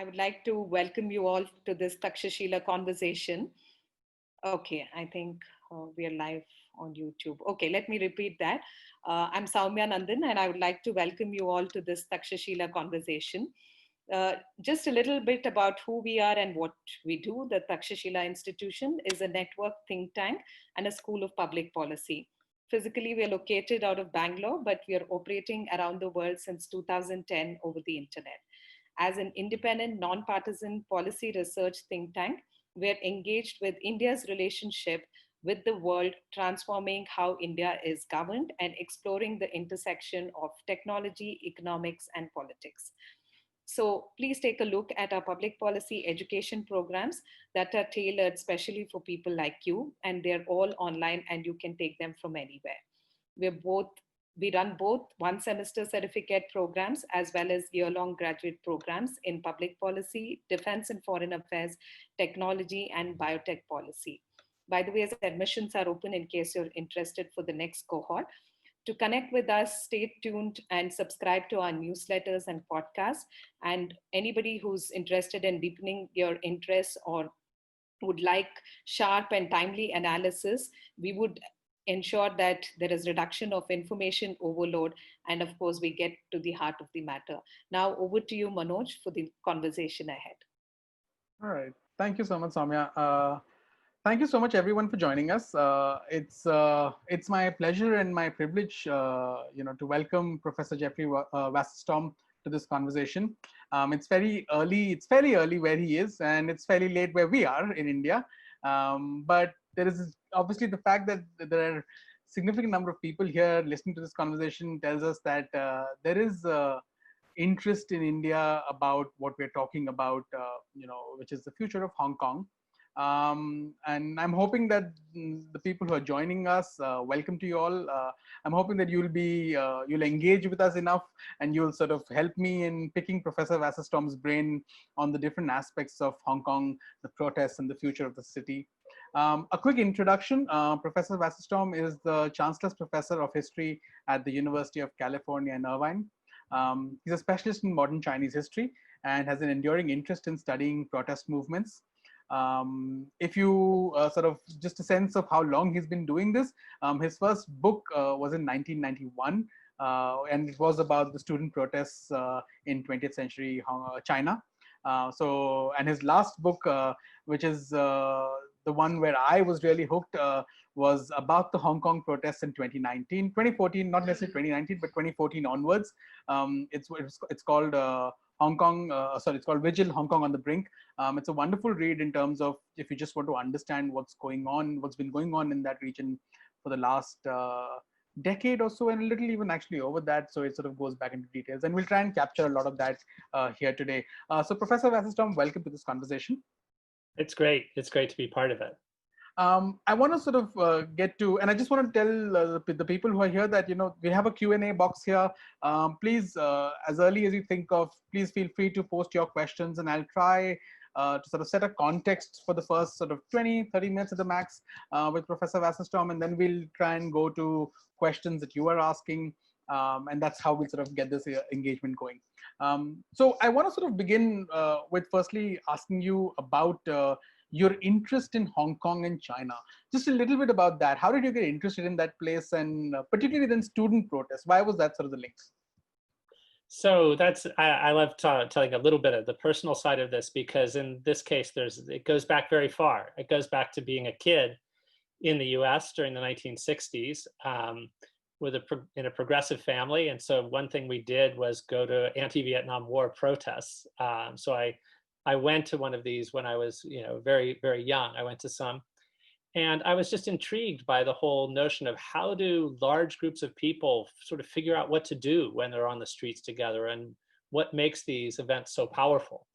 I would like to welcome you all to this Takshashila conversation. Okay, I think we are live on YouTube. Okay, let me repeat that. I'm Soumya Nandan, and I would like to welcome you all to this Takshashila conversation. Just a little bit about who we are and what we do. The Takshashila Institution is a network think tank and a school of public policy. Physically, we are located out of Bangalore, but we are operating around the world since 2010 over the internet. As an independent, non-partisan policy research think tank, we're engaged with India's relationship with the world, transforming how India is governed and exploring the intersection of technology, economics, and politics. So please take a look at our public policy education programs that are tailored specially for people like you, and they're all online and you can take them from anywhere. We're both we run both one semester certificate programs as well as year-long graduate programs in public policy, defense and foreign affairs, technology, and biotech policy. By the way, as admissions are open in case you're interested for the next cohort. To connect with us, stay tuned and subscribe to our newsletters and podcasts. And anybody who's interested in deepening your interests or would like sharp and timely analysis, we would ensure that there is reduction of information overload. And of course, we get to the heart of the matter. Now, over to you, Manoj, for the conversation ahead. All right. Thank you so much, Soumya. Thank you so much, everyone, for joining us. It's my pleasure and my privilege, to welcome Professor Jeffrey Wasserstrom to this conversation. It's very early. It's fairly early where he is, and it's fairly late where we are in India. But there is obviously the fact that there are significant number of people here listening to this conversation tells us that there is interest in India about what we're talking about, which is the future of Hong Kong. And I'm hoping that the people who are joining us, welcome to you all. I'm hoping that you'll engage with us enough and you'll sort of help me in picking Professor Wasserstrom's brain on the different aspects of Hong Kong, the protests and the future of the city. A quick introduction. Professor Wasserstrom is the Chancellor's Professor of History at the University of California in Irvine. He's a specialist in modern Chinese history and has an enduring interest in studying protest movements. If you sort of just a sense of how long he's been doing this, his first book was in 1991, and it was about the student protests in 20th century China. And his last book, which is the one where I was really hooked, was about the Hong Kong protests in 2014, not necessarily 2019, but 2014 onwards. It's called it's called Vigil, Hong Kong on the Brink. It's a wonderful read in terms of if you just want to understand what's been going on in that region for the last decade or so, and a little even actually over that. So it sort of goes back into details, and we'll try and capture a lot of that here today. So Professor Wasserstrom, welcome to this conversation. It's great. It's great to be part of it. I want to sort of get to, and I just want to tell the people who are here that, we have a Q&A box here. Please, as early as you think of, please feel free to post your questions, and I'll try to sort of set a context for the first sort of 20, 30 minutes at the max with Professor Wasserstrom, and then we'll try and go to questions that you are asking. And that's how we'll sort of get this engagement going. So I want to sort of begin with firstly asking you about your interest in Hong Kong and China. Just a little bit about that. How did you get interested in that place, and particularly then student protests? Why was that sort of the link? So I love telling a little bit of the personal side of this, because in this case, it goes back very far. It goes back to being a kid in the US during the 1960s in a progressive family. And so one thing we did was go to anti-Vietnam War protests. So I went to one of these when I was, very, very young. I went to some, and I was just intrigued by the whole notion of how do large groups of people sort of figure out what to do when they're on the streets together, and what makes these events so powerful.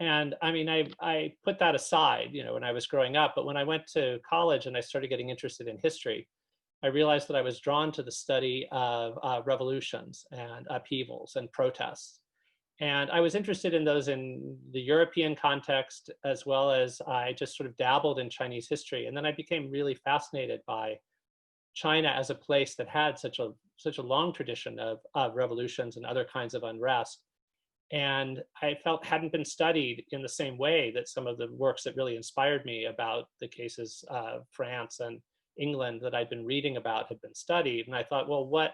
And I mean, I put that aside, when I was growing up, but when I went to college and I started getting interested in history, I realized that I was drawn to the study of revolutions and upheavals and protests. And I was interested in those in the European context, as well as I just sort of dabbled in Chinese history. And then I became really fascinated by China as a place that had such a long tradition of revolutions and other kinds of unrest. and I felt hadn't been studied in the same way that some of the works that really inspired me about the cases of France and England that I'd been reading about had been studied. And I thought, well, what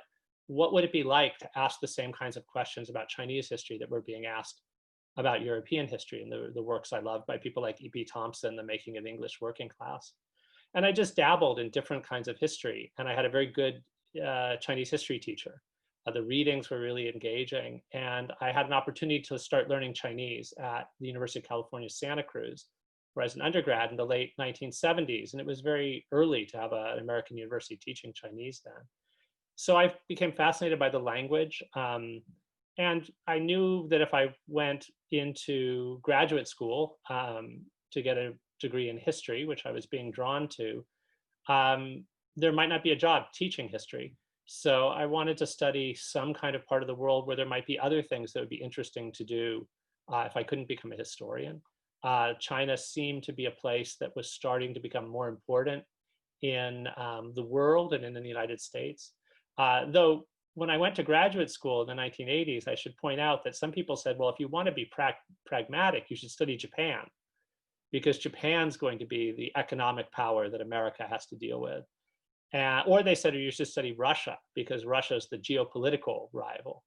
would it be like to ask the same kinds of questions about Chinese history that were being asked about European history, and the works I loved by people like E.P. Thompson, The Making of the English Working Class. And I just dabbled in different kinds of history. And I had a very good Chinese history teacher. The readings were really engaging. And I had an opportunity to start learning Chinese at the University of California, Santa Cruz, where I was an undergrad in the late 1970s. And it was very early to have an American university teaching Chinese then. So I became fascinated by the language. And I knew that if I went into graduate school to get a degree in history, which I was being drawn to, there might not be a job teaching history. So I wanted to study some kind of part of the world where there might be other things that would be interesting to do if I couldn't become a historian. China seemed to be a place that was starting to become more important in the world and in the United States. Though when I went to graduate school in the 1980s, I should point out that some people said, well, if you want to be pragmatic, you should study Japan, because Japan's going to be the economic power that America has to deal with. Or they said, you should study Russia, because Russia is the geopolitical rival.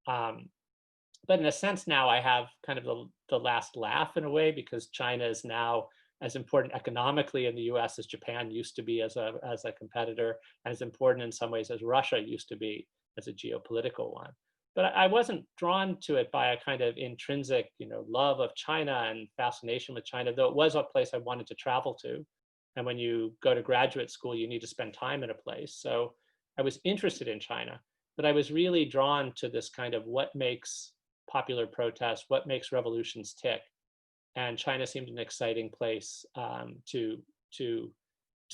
But in a sense now I have kind of the last laugh in a way, because China is now as important economically in the US as Japan used to be as a competitor, and as important in some ways as Russia used to be as a geopolitical one. But I wasn't drawn to it by a kind of intrinsic, love of China and fascination with China, though it was a place I wanted to travel to. And when you go to graduate school, you need to spend time in a place. So I was interested in China, but I was really drawn to this kind of what makes popular protest, what makes revolutions tick. And China seemed an exciting place to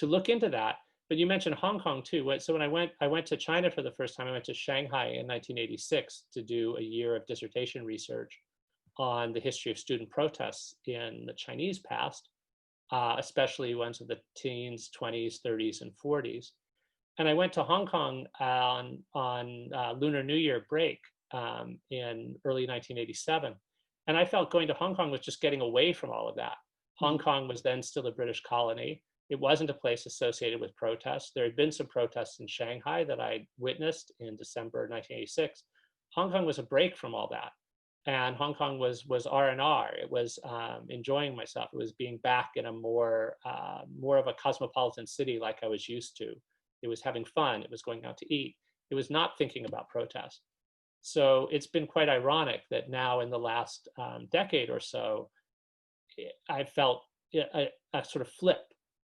look into that. But you mentioned Hong Kong too. So when I went to China for the first time. I went to Shanghai in 1986 to do a year of dissertation research on the history of student protests in the Chinese past, especially ones of the teens, 20s, 30s, and 40s. And I went to Hong Kong on Lunar New Year break in early 1987. And I felt going to Hong Kong was just getting away from all of that. Hong Kong was then still a British colony. It wasn't a place associated with protests. There had been some protests in Shanghai that I witnessed in December 1986. Hong Kong was a break from all that. And Hong Kong was R&R. It was enjoying myself. It was being back in a more of a cosmopolitan city like I was used to. It was having fun. It was going out to eat. It was not thinking about protest. So it's been quite ironic that now in the last decade or so, I felt a sort of flip.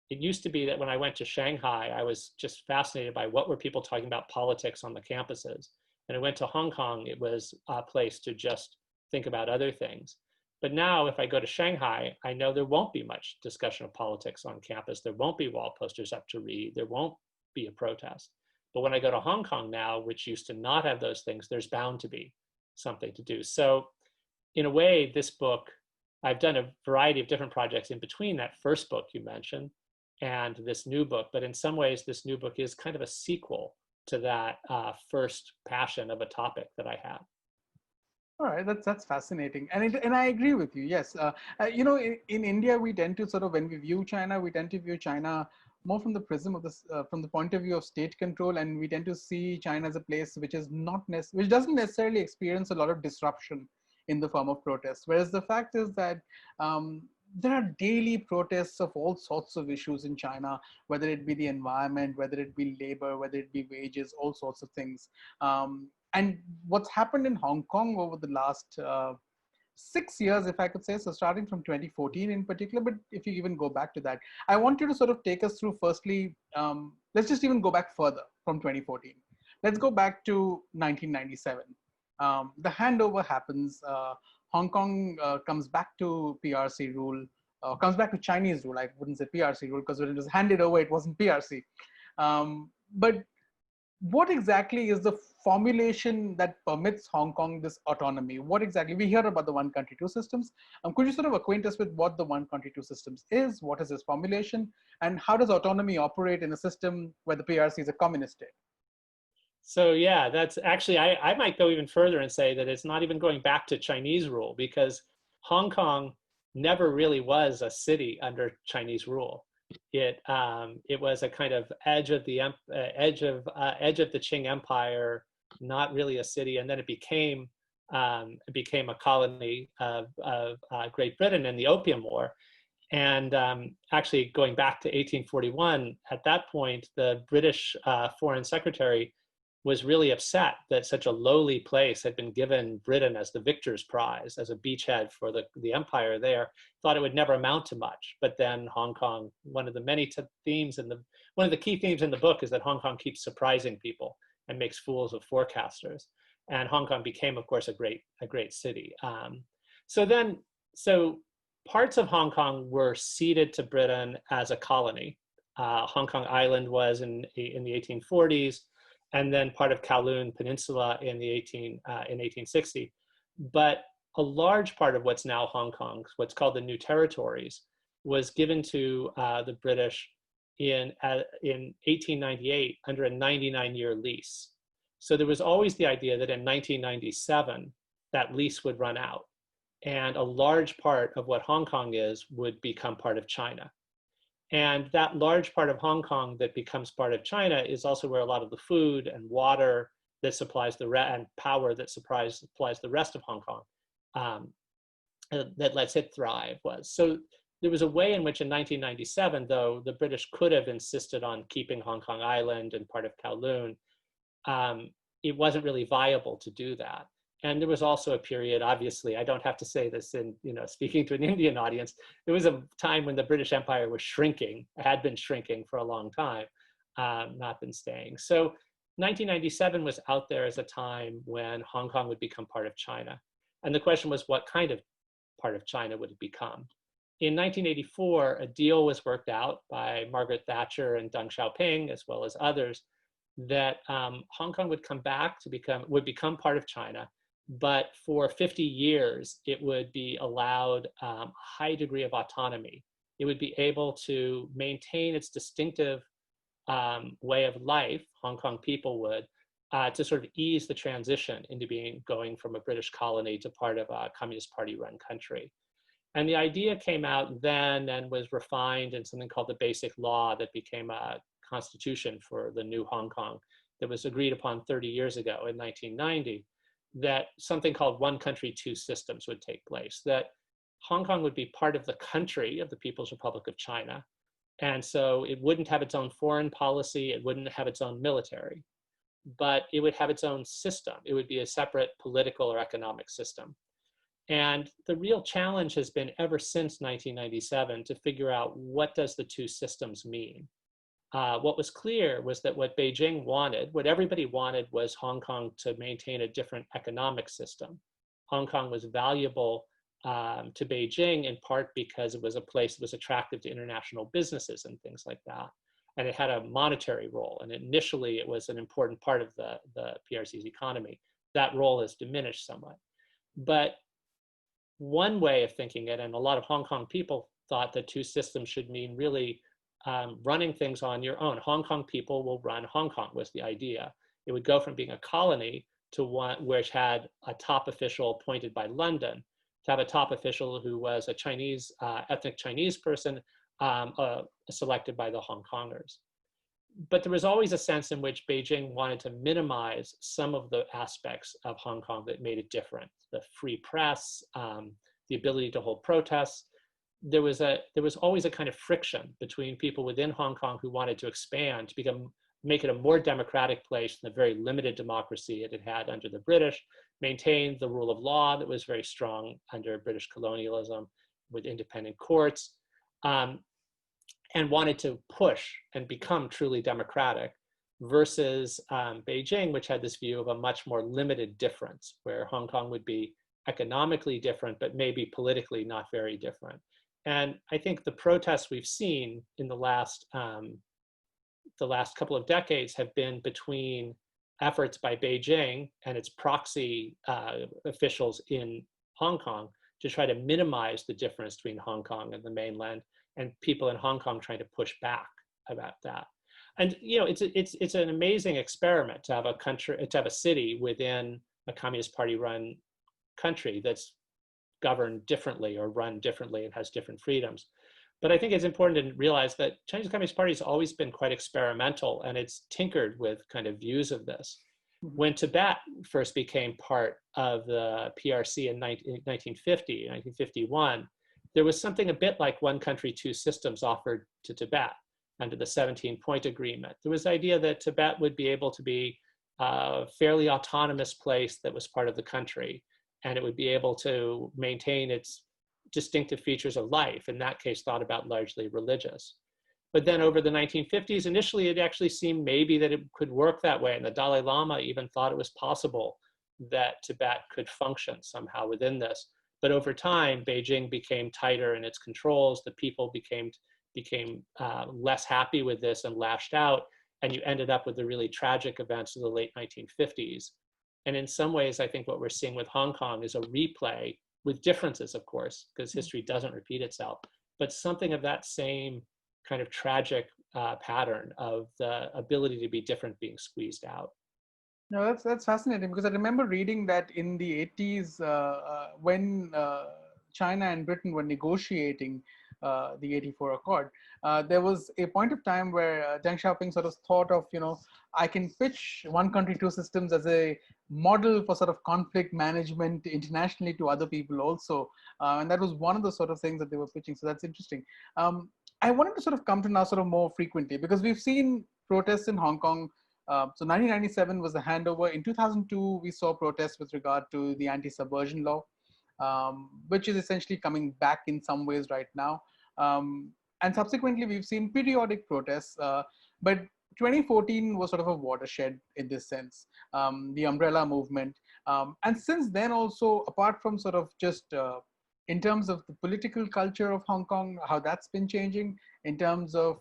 It used to be that when I went to Shanghai, I was just fascinated by what were people talking about politics on the campuses. And I went to Hong Kong, it was a place to just think about other things. But now if I go to Shanghai, I know there won't be much discussion of politics on campus. There won't be wall posters up to read. There won't be a protest. But when I go to Hong Kong now, which used to not have those things, there's bound to be something to do. So in a way, this book, I've done a variety of different projects in between that first book you mentioned and this new book. But in some ways, this new book is kind of a sequel to that first passion of a topic that I had. All right, that's fascinating, and I agree with you. Yes, in India we tend to sort of, when we view China, we tend to view China more from the prism of this, from the point of view of state control, and we tend to see China as a place which is which doesn't necessarily experience a lot of disruption in the form of protests. Whereas the fact is that there are daily protests of all sorts of issues in China, whether it be the environment, whether it be labor, whether it be wages, all sorts of things. And what's happened in Hong Kong over the last 6 years, if I could say, so starting from 2014 in particular, but if you even go back to that, I want you to sort of take us through, firstly, let's just even go back further from 2014. Let's go back to 1997. The handover happens. Hong Kong comes back to PRC rule, comes back to Chinese rule. I wouldn't say PRC rule because when it was handed over, it wasn't PRC. But what exactly is the formulation that permits Hong Kong this autonomy? What exactly? We hear about the one country, two systems. Could you sort of acquaint us with what the one country, two systems is? What is its formulation? And how does autonomy operate in a system where the PRC is a communist state? So yeah, that's actually, I might go even further and say that it's not even going back to Chinese rule, because Hong Kong never really was a city under Chinese rule. It was a kind of edge of the edge of the Qing Empire, not really a city, and then it became a colony of Great Britain in the Opium War. And actually, going back to 1841, at that point, the British Foreign Secretary was really upset that such a lowly place had been given Britain as the victor's prize, as a beachhead for the empire there, thought it would never amount to much. But then Hong Kong, one of the many themes one of the key themes in the book is that Hong Kong keeps surprising people and makes fools of forecasters. And Hong Kong became, of course, a great city. So parts of Hong Kong were ceded to Britain as a colony. Hong Kong Island was in the 1840s, and then part of Kowloon Peninsula in 1860. But a large part of what's now Hong Kong, what's called the New Territories, was given to the British in 1898 under a 99-year lease. So there was always the idea that in 1997, that lease would run out, and a large part of what Hong Kong is would become part of China. And that large part of Hong Kong that becomes part of China is also where a lot of the food and water that supplies and power that supplies the rest of Hong Kong that lets it thrive was. So there was a way in which in 1997, though, the British could have insisted on keeping Hong Kong Island and part of Kowloon. It wasn't really viable to do that. And there was also a period, obviously, I don't have to say this in, speaking to an Indian audience, there was a time when the British Empire was shrinking, had been shrinking for a long time, not been staying. So 1997 was out there as a time when Hong Kong would become part of China. And the question was, what kind of part of China would it become? In 1984, a deal was worked out by Margaret Thatcher and Deng Xiaoping, as well as others, that Hong Kong would would become part of China. But for 50 years, it would be allowed a high degree of autonomy. It would be able to maintain its distinctive way of life, Hong Kong people would, to sort of ease the transition into going from a British colony to part of a Communist Party run country. And the idea came out then and was refined in something called the Basic Law that became a constitution for the new Hong Kong that was agreed upon 30 years ago in 1990. That something called one country, two systems would take place, that Hong Kong would be part of the country of the People's Republic of China. And so it wouldn't have its own foreign policy, it wouldn't have its own military, but it would have its own system. It would be a separate political or economic system. And the real challenge has been ever since 1997 to figure out, what does the two systems mean? What was clear was that what Beijing wanted, what everybody wanted, was Hong Kong to maintain a different economic system. Hong Kong was valuable to Beijing in part because it was a place that was attractive to international businesses and things like that. And it had a monetary role. And initially, it was an important part of the PRC's economy. That role has diminished somewhat. But one way of thinking it, and a lot of Hong Kong people thought that two systems should mean really running things on your own. Hong Kong people will run Hong Kong was the idea. It would go from being a colony to one which had a top official appointed by London, to have a top official who was a Chinese, ethnic Chinese person selected by the Hong Kongers. But there was always a sense in which Beijing wanted to minimize some of the aspects of Hong Kong that made it different. The free press, the ability to hold protests. There was always a kind of friction between people within Hong Kong who wanted to expand to make it a more democratic place than the very limited democracy it had had under the British, maintain the rule of law that was very strong under British colonialism with independent courts, and wanted to push and become truly democratic, versus Beijing, which had this view of a much more limited difference, where Hong Kong would be economically different, but maybe politically not very different. And I think the protests we've seen in the last couple of decades have been between efforts by Beijing and its proxy officials in Hong Kong to try to minimize the difference between Hong Kong and the mainland, and people in Hong Kong trying to push back about that. And it's an amazing experiment to have a country, to have a city within a Communist Party run country that's governed differently or run differently and has different freedoms. But I think it's important to realize that Chinese Communist Party has always been quite experimental, and it's tinkered with kind of views of this. When Tibet first became part of the PRC in 1950, 1951, there was something a bit like one country, two systems offered to Tibet under the 17-point agreement. There was the idea that Tibet would be able to be a fairly autonomous place that was part of the country, and it would be able to maintain its distinctive features of life, in that case thought about largely religious. But then over the 1950s, initially it actually seemed maybe that it could work that way, and the Dalai Lama even thought it was possible that Tibet could function somehow within this. But over time, Beijing became tighter in its controls, the people became less happy with this and lashed out, and you ended up with the really tragic events of the late 1950s. And in some ways, I think what we're seeing with Hong Kong is a replay, with differences, of course, because history doesn't repeat itself, but something of that same kind of tragic pattern of the ability to be different being squeezed out. No, that's fascinating, because I remember reading that in the 80s, when China and Britain were negotiating the 84 Accord, there was a point of time where Deng Xiaoping sort of thought of, I can pitch one country, two systems as a model for sort of conflict management internationally to other people also. And that was one of the sort of things that they were pitching. So that's interesting. I wanted to sort of come to now sort of more frequently, because we've seen protests in Hong Kong. So 1997 was the handover. In 2002, we saw protests with regard to the anti-subversion law, which is essentially coming back in some ways right now. And subsequently, we've seen periodic protests, but 2014 was sort of a watershed in this sense, the umbrella movement. And since then also, apart from sort of just in terms of the political culture of Hong Kong, how that's been changing, in terms of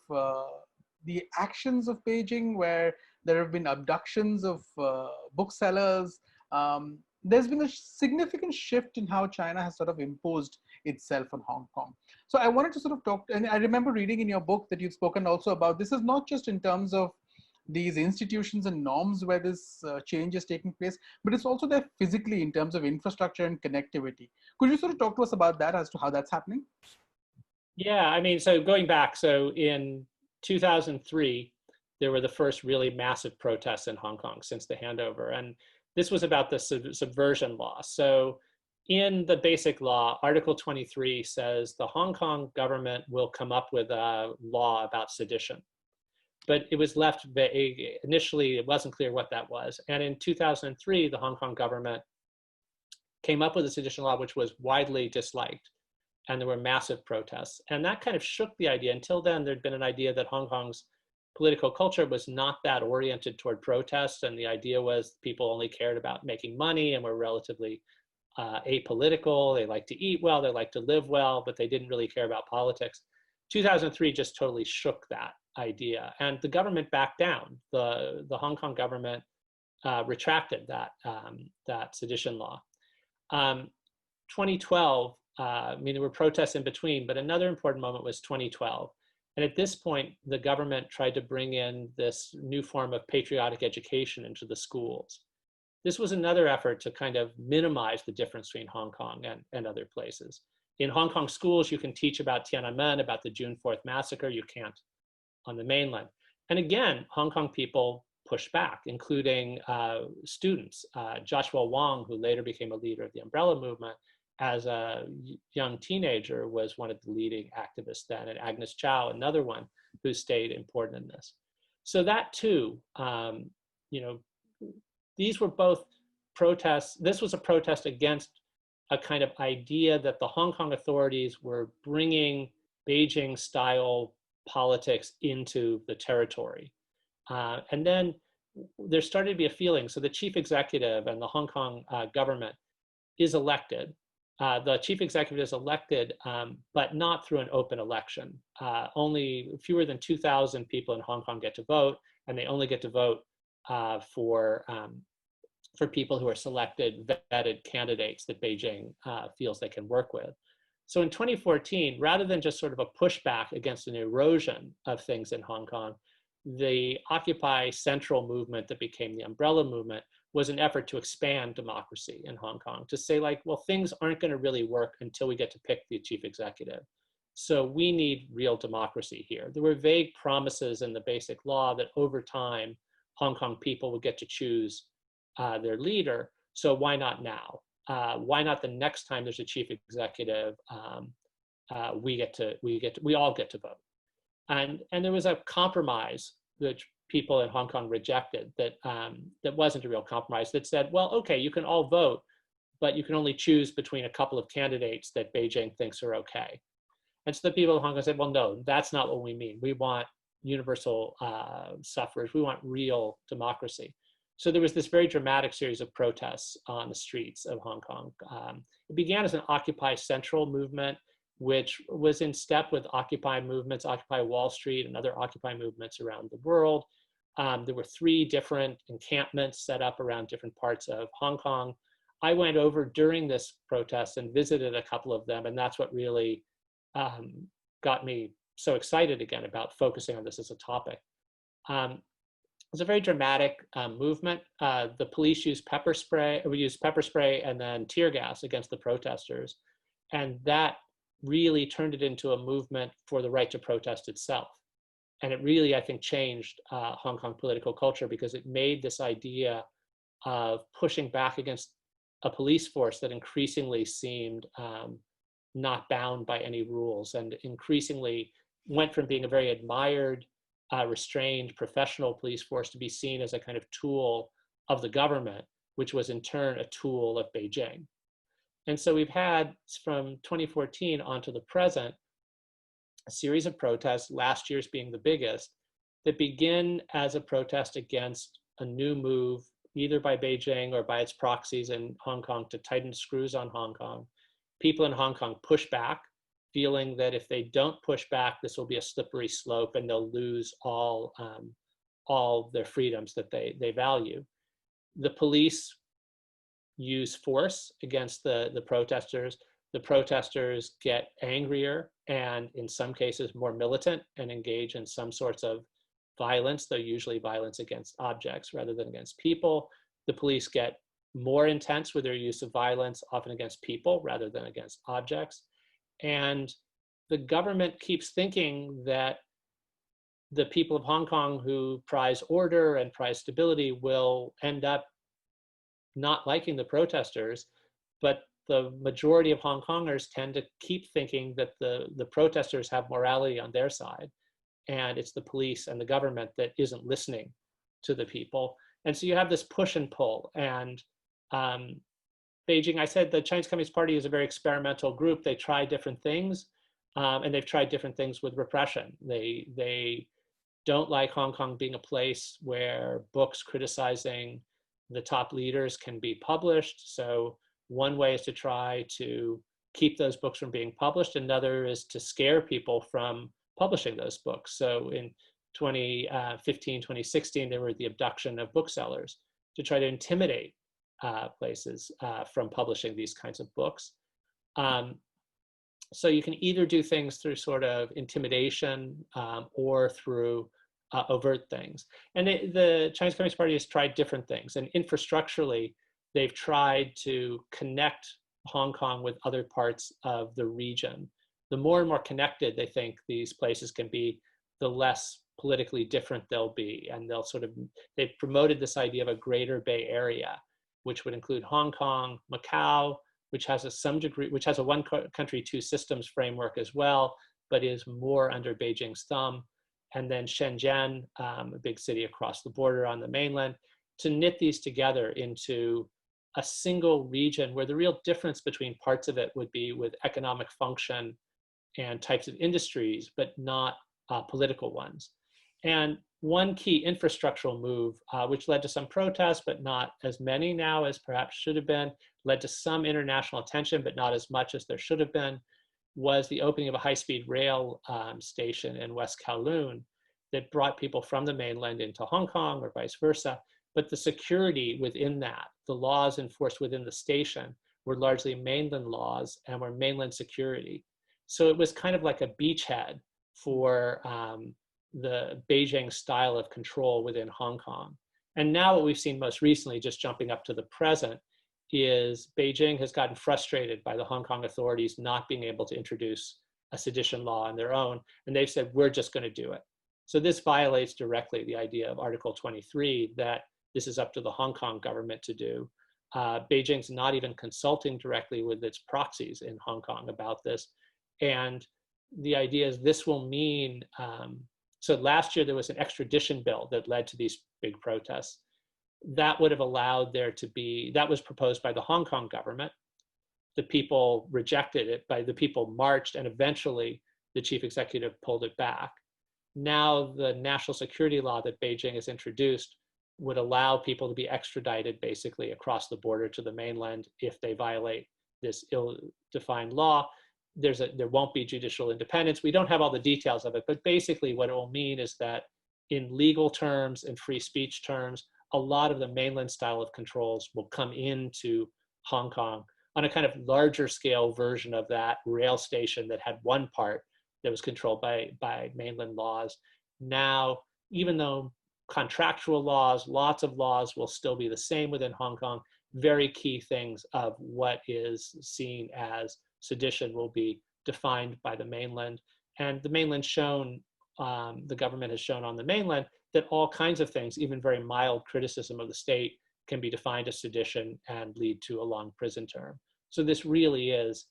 the actions of Beijing, where there have been abductions of booksellers, there's been a significant shift in how China has sort of imposed itself on Hong Kong. So I wanted to sort of talk, and I remember reading in your book that you've spoken also about, this is not just in terms of these institutions and norms where this change is taking place, but it's also there physically in terms of infrastructure and connectivity. Could you sort of talk to us about that as to how that's happening? Yeah, I mean, so going back, so in 2003, there were the first really massive protests in Hong Kong since the handover. And this was about the subversion law. So in the basic law, Article 23 says the Hong Kong government will come up with a law about sedition. But it was left vague. Initially, it wasn't clear what that was. And in 2003, the Hong Kong government came up with a sedition law, which was widely disliked. And there were massive protests. And that kind of shook the idea. Until then, there'd been an idea that Hong Kong's political culture was not that oriented toward protests. And the idea was people only cared about making money and were relatively apolitical. They liked to eat well, they liked to live well, but they didn't really care about politics. 2003 just totally shook that idea. And the government backed down. The Hong Kong government retracted that sedition law. 2012, I mean, there were protests in between, but another important moment was 2012. And at this point, the government tried to bring in this new form of patriotic education into the schools. This was another effort to kind of minimize the difference between Hong Kong and other places. In Hong Kong schools, you can teach about Tiananmen, about the June 4th massacre. You can't on the mainland. And again, Hong Kong people pushed back, including students. Joshua Wong, who later became a leader of the Umbrella Movement, as a young teenager was one of the leading activists then, and Agnes Chow, another one who stayed important in this. So that too, these were both protests. This was a protest against a kind of idea that the Hong Kong authorities were bringing Beijing-style politics into the territory. And then there started to be a feeling, so the chief executive and the Hong Kong government is elected. The chief executive is elected, but not through an open election. Only fewer than 2,000 people in Hong Kong get to vote, and they only get to vote for people who are selected, vetted candidates that Beijing feels they can work with. So in 2014, rather than just sort of a pushback against an erosion of things in Hong Kong, the Occupy Central movement that became the umbrella movement was an effort to expand democracy in Hong Kong, to say like, well, things aren't going to really work until we get to pick the chief executive. So we need real democracy here. There were vague promises in the basic law that over time, Hong Kong people would get to choose their leader. So why not now? Why not the next time there's a chief executive, we all get to vote? And there was a compromise which people in Hong Kong rejected that wasn't a real compromise, that said, well, okay, you can all vote, but you can only choose between a couple of candidates that Beijing thinks are okay. And so the people of Hong Kong said, well, no, that's not what we mean. We want universal suffrage. We want real democracy. So there was this very dramatic series of protests on the streets of Hong Kong. It began as an Occupy Central movement, which was in step with Occupy movements, Occupy Wall Street and other Occupy movements around the world. There were 3 different encampments set up around different parts of Hong Kong. I went over during this protest and visited a couple of them, and that's what really got me so excited again about focusing on this as a topic. It was a very dramatic movement. The police used pepper spray and then tear gas against the protesters. And that really turned it into a movement for the right to protest itself. And it really, I think, changed Hong Kong political culture, because it made this idea of pushing back against a police force that increasingly seemed not bound by any rules, and increasingly went from being a very admired, restrained, professional police force to be seen as a kind of tool of the government, which was in turn a tool of Beijing. And so we've had, from 2014 on to the present, a series of protests, last year's being the biggest, that begin as a protest against a new move, either by Beijing or by its proxies in Hong Kong, to tighten screws on Hong Kong. People in Hong Kong push back, feeling that if they don't push back, this will be a slippery slope and they'll lose all their freedoms that they value. The police use force against the protesters. The protesters get angrier and in some cases more militant and engage in some sorts of violence, though usually violence against objects rather than against people. The police get more intense with their use of violence, often against people rather than against objects. And the government keeps thinking that the people of Hong Kong who prize order and prize stability will end up not liking the protesters, but the majority of Hong Kongers tend to keep thinking that the protesters have morality on their side, and it's the police and the government that isn't listening to the people. And so you have this push and pull. And Beijing, I said the Chinese Communist Party is a very experimental group. They try different things, and they've tried different things with repression. They don't like Hong Kong being a place where books criticizing the top leaders can be published. So one way is to try to keep those books from being published. Another is to scare people from publishing those books. So in 2015, 2016, there were the abduction of booksellers to try to intimidate places from publishing these kinds of books. So you can either do things through sort of intimidation or through overt things. And the Chinese Communist Party has tried different things. And infrastructurally, they've tried to connect Hong Kong with other parts of the region. The more and more connected they think these places can be, the less politically different they'll be. And they've promoted this idea of a greater Bay Area, which would include Hong Kong, Macau, which has a one country, 2 systems framework as well, but is more under Beijing's thumb. And then Shenzhen, a big city across the border on the mainland, to knit these together into a single region where the real difference between parts of it would be with economic function and types of industries, but not political ones. And one key infrastructural move, which led to some protests, but not as many now as perhaps should have been, led to some international attention, but not as much as there should have been, was the opening of a high-speed rail station in West Kowloon that brought people from the mainland into Hong Kong or vice versa. But the security within that, the laws enforced within the station, were largely mainland laws and were mainland security. So it was kind of like a beachhead for the Beijing style of control within Hong Kong. And now what we've seen most recently, just jumping up to the present, is Beijing has gotten frustrated by the Hong Kong authorities not being able to introduce a sedition law on their own. And they've said, we're just going to do it. So this violates directly the idea of Article 23, that this is up to the Hong Kong government to do. Beijing's not even consulting directly with its proxies in Hong Kong about this. And the idea is this will mean, so last year there was an extradition bill that led to these big protests. That would have allowed there to be, that was proposed by the Hong Kong government. The people rejected it, the people marched, and eventually the chief executive pulled it back. Now the national security law that Beijing has introduced would allow people to be extradited basically across the border to the mainland if they violate this ill-defined law. There won't be judicial independence. We don't have all the details of it, but basically what it will mean is that in legal terms and free speech terms, a lot of the mainland style of controls will come into Hong Kong on a kind of larger scale version of that rail station that had one part that was controlled by mainland laws. Now, even though contractual laws, lots of laws will still be the same within Hong Kong, very key things of what is seen as sedition will be defined by the mainland. And the mainland the government has shown on the mainland that all kinds of things, even very mild criticism of the state, can be defined as sedition and lead to a long prison term. So this really is,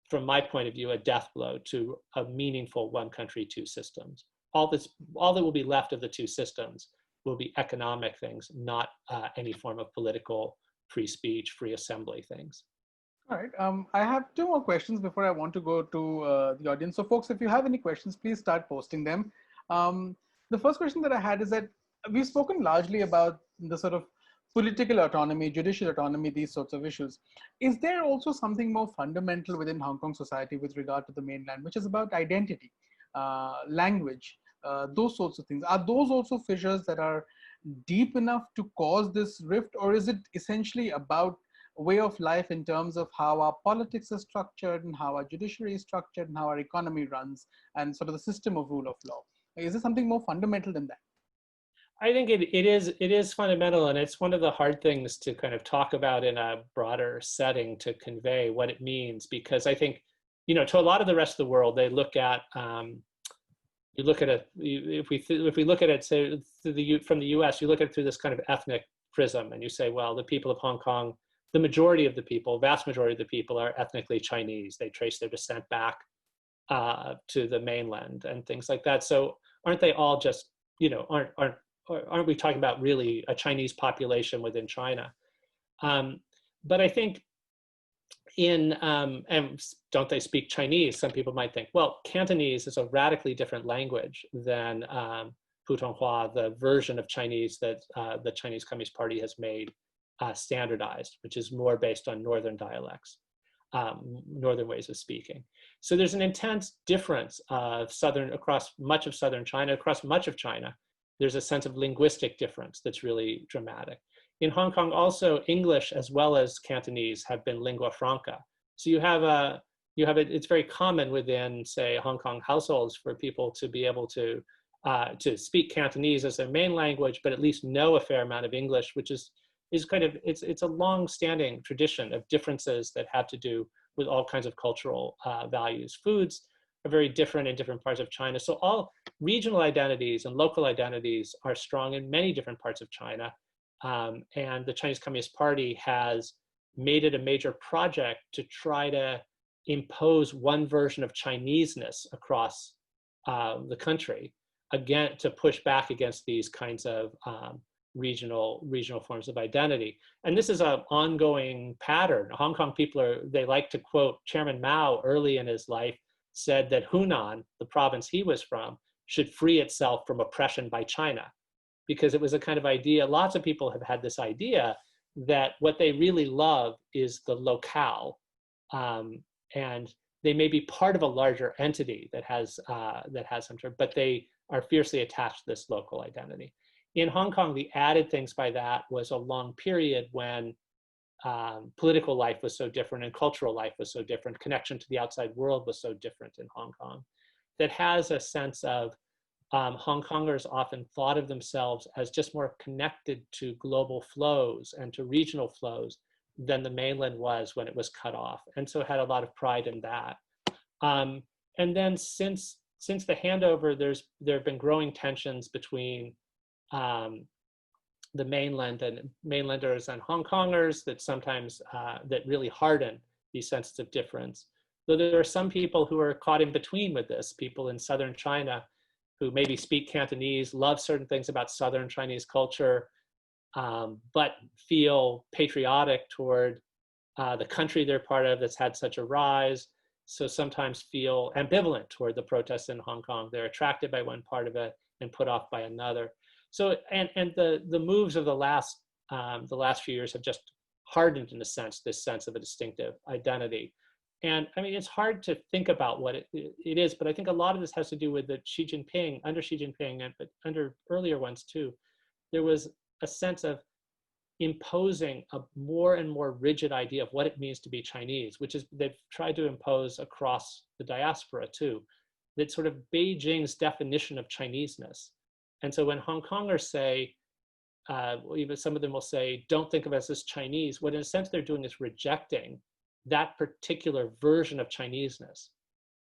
from my point of view, a death blow to a meaningful one country, two systems. All that will be left of the two systems will be economic things, not any form of political, free speech, free assembly things. All right. I have two more questions before I want to go to the audience. So folks, if you have any questions, please start posting them. The first question that I had is that we've spoken largely about the sort of political autonomy, judicial autonomy, these sorts of issues. Is there also something more fundamental within Hong Kong society with regard to the mainland, which is about identity, language, those sorts of things? Are those also fissures that are deep enough to cause this rift, or is it essentially about way of life in terms of how our politics is structured and how our judiciary is structured and how our economy runs and sort of the system of rule of law? Is there something more fundamental than that? I think it is fundamental, and it's one of the hard things to kind of talk about in a broader setting to convey what it means, because I think, to a lot of the rest of the world, they look at if we look at it, say from the U.S., you look at it through this kind of ethnic prism, and you say, well, the people of Hong Kong, the majority of the people, vast majority of the people, are ethnically Chinese. They trace their descent back to the mainland and things like that. So aren't they all just, aren't we talking about really a Chinese population within China? But I think and don't they speak Chinese? Some people might think, well, Cantonese is a radically different language than Putonghua, the version of Chinese that the Chinese Communist Party has made standardized, which is more based on northern dialects, northern ways of speaking. So there's an intense difference of across much of southern China, across much of China. There's a sense of linguistic difference that's really dramatic. In Hong Kong also, English as well as Cantonese have been lingua franca. So it's very common within, say, Hong Kong households for people to be able to speak Cantonese as their main language, but at least know a fair amount of English, which is kind of, it's a long-standing tradition of differences that have to do with all kinds of cultural values. Foods are very different in different parts of China. So all regional identities and local identities are strong in many different parts of China. And the Chinese Communist Party has made it a major project to try to impose one version of Chineseness across the country, again, to push back against these kinds of regional forms of identity. And this is an ongoing pattern. Hong Kong people they like to quote Chairman Mao early in his life, said that Hunan, the province he was from, should free itself from oppression by China, because it was a kind of idea, lots of people have had this idea that what they really love is the locale, and they may be part of a larger entity that has some term, but they are fiercely attached to this local identity. In Hong Kong, the added things by that was a long period when political life was so different and cultural life was so different, connection to the outside world was so different in Hong Kong, that has a sense of Hong Kongers often thought of themselves as just more connected to global flows and to regional flows than the mainland was when it was cut off, and so had a lot of pride in that. And then since the handover, there have been growing tensions between the mainland and mainlanders and Hong Kongers that sometimes that really harden these senses of difference. Though there are some people who are caught in between with this, people in southern China who maybe speak Cantonese, love certain things about southern Chinese culture, but feel patriotic toward the country they're part of that's had such a rise. So sometimes feel ambivalent toward the protests in Hong Kong. They're attracted by one part of it and put off by another. So, and the moves of the last few years have just hardened, in a sense, this sense of a distinctive identity. And I mean, it's hard to think about what it is, but I think a lot of this has to do with the Xi Jinping, under Xi Jinping, and but under earlier ones too. There was a sense of imposing a more and more rigid idea of what it means to be Chinese, which is they've tried to impose across the diaspora too, that sort of Beijing's definition of Chineseness. And so when Hong Kongers say, even some of them will say, don't think of us as Chinese, what in a sense they're doing is rejecting that particular version of Chineseness.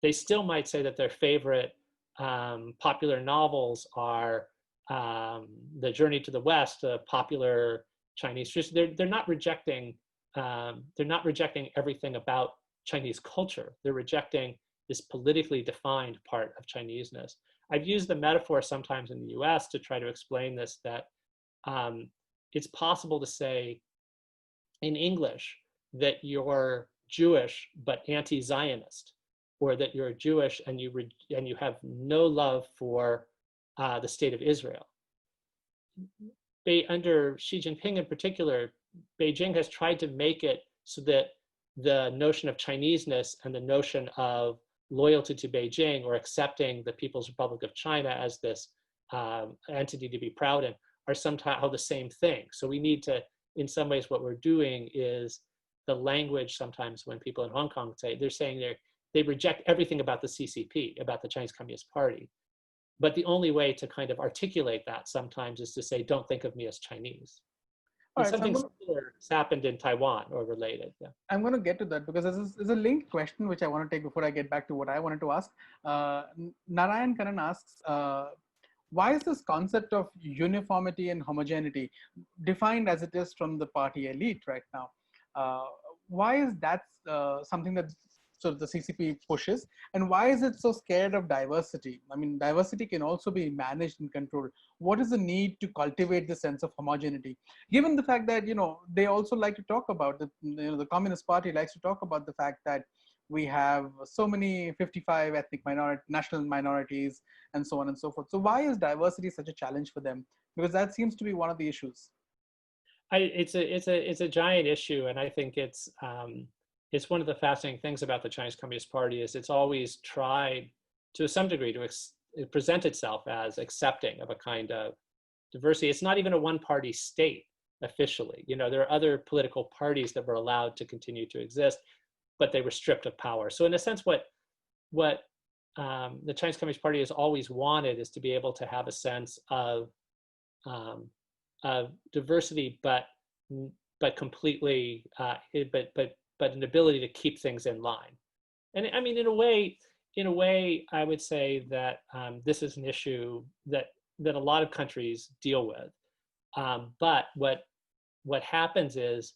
They still might say that their favorite popular novels are The Journey to the West, a popular Chinese tradition. They're not rejecting everything about Chinese culture. They're rejecting this politically defined part of Chineseness. I've used the metaphor sometimes in the US to try to explain this, that it's possible to say in English that you're Jewish but anti-Zionist, or that you're Jewish and you have no love for the state of Israel. Under Xi Jinping in particular, Beijing has tried to make it so that the notion of Chineseness and the notion of loyalty to Beijing or accepting the People's Republic of China as this entity to be proud in are somehow the same thing. So we need to, in some ways, what we're doing is the language sometimes when people in Hong Kong say, they're saying they reject everything about the CCP, about the Chinese Communist Party. But the only way to kind of articulate that sometimes is to say, don't think of me as Chinese. And something similar has happened in Taiwan or related. Yeah. I'm going to get to that because there's a linked question which I want to take before I get back to what I wanted to ask. Narayan Karan asks, why is this concept of uniformity and homogeneity defined as it is from the party elite right now? Why is that something that sort of the CCP pushes, and why is it so scared of diversity? I mean, diversity can also be managed and controlled. What is the need to cultivate the sense of homogeneity, given the fact that, you know, they also like to talk about the Communist Party likes to talk about the fact that we have so many 55 ethnic national minorities and so on and so forth. So why is diversity such a challenge for them? Because that seems to be one of the issues. It's a giant issue, and I think it's one of the fascinating things about the Chinese Communist Party is it's always tried to some degree to present itself as accepting of a kind of diversity. It's not even a one-party state officially. You know, there are other political parties that were allowed to continue to exist, but they were stripped of power. So in a sense, what the Chinese Communist Party has always wanted is to be able to have a sense of diversity, but completely, but an ability to keep things in line. And I mean, in a way, I would say that this is an issue that a lot of countries deal with. But what happens is,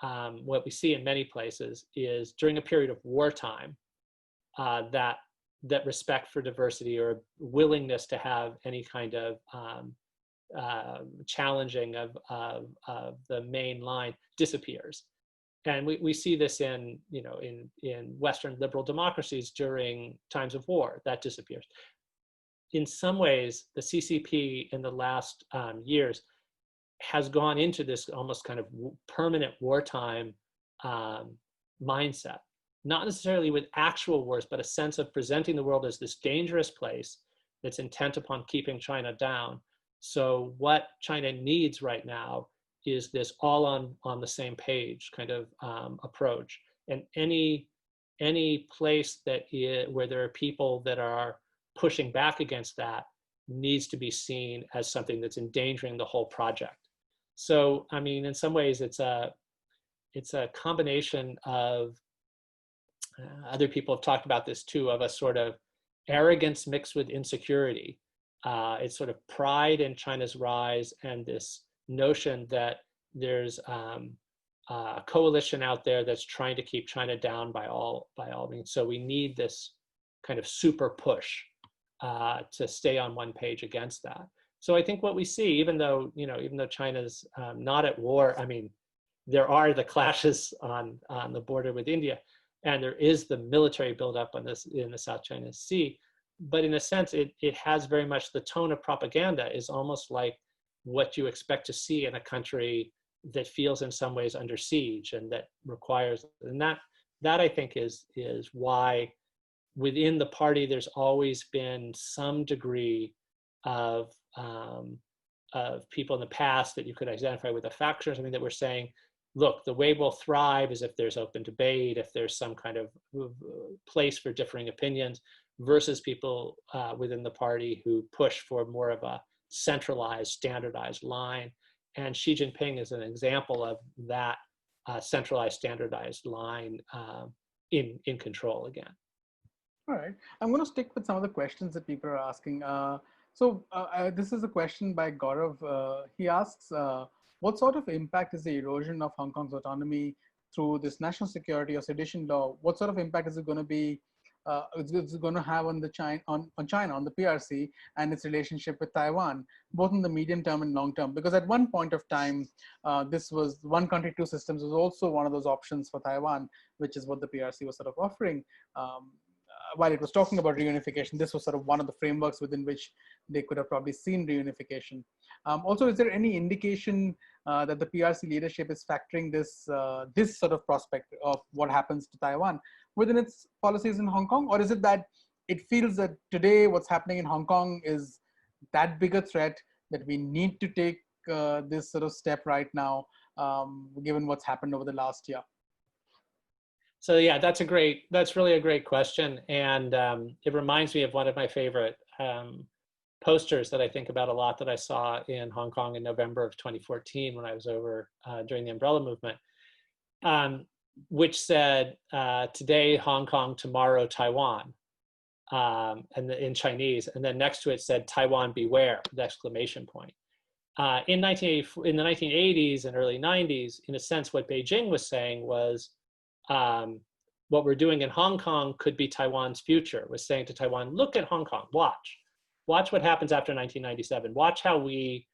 what we see in many places is during a period of wartime, that respect for diversity or willingness to have any kind of challenging of the main line disappears. And we see this in Western liberal democracies during times of war, that disappears. In some ways, the CCP in the last years has gone into this almost kind of permanent wartime mindset, not necessarily with actual wars, but a sense of presenting the world as this dangerous place that's intent upon keeping China down. So what China needs right now is this all on the same page kind of approach. And any place where there are people that are pushing back against that needs to be seen as something that's endangering the whole project. So, I mean, in some ways, it's a combination of, other people have talked about this too, of a sort of arrogance mixed with insecurity. It's sort of pride in China's rise and this notion that there's a coalition out there that's trying to keep China down by all means. So we need this kind of super push to stay on one page against that. So I think what we see, even though China's not at war, I mean, there are the clashes on the border with India, and there is the military buildup on this in the South China Sea. But in a sense, it has very much the tone of propaganda is almost like what you expect to see in a country that feels in some ways under siege and that requires, and that I think is why within the party there's always been some degree of people in the past that you could identify with a faction or something that were saying, look, the way we'll thrive is if there's open debate, if there's some kind of place for differing opinions, versus people within the party who push for more of a centralized, standardized line. And Xi Jinping is an example of that centralized, standardized line in control again. All right, I'm going to stick with some of the questions that people are asking. So this is a question by Gaurav. He asks, what sort of impact is the erosion of Hong Kong's autonomy through this national security or sedition law? What sort of impact is it going to be? It's going to have on China, on the PRC and its relationship with Taiwan, both in the medium term and long term. Because at one point of time, this was one country, two systems was also one of those options for Taiwan, which is what the PRC was sort of offering. While it was talking about reunification, this was sort of one of the frameworks within which they could have probably seen reunification. Also, is there any indication that the PRC leadership is factoring this sort of prospect of what happens to Taiwan within its policies in Hong Kong? Or is it that it feels that today what's happening in Hong Kong is that big a threat that we need to take this sort of step right now, given what's happened over the last year? So yeah, that's really a great question. And it reminds me of one of my favorite posters that I think about a lot that I saw in Hong Kong in November of 2014 when I was over during the Umbrella Movement, which said, today Hong Kong, tomorrow Taiwan, and in Chinese. And then next to it said, Taiwan beware, with exclamation point. In the 1980s and early 90s, in a sense, what Beijing was saying was, what we're doing in Hong Kong could be Taiwan's future, was saying to Taiwan, look at Hong Kong, watch what happens after 1997. Watch how we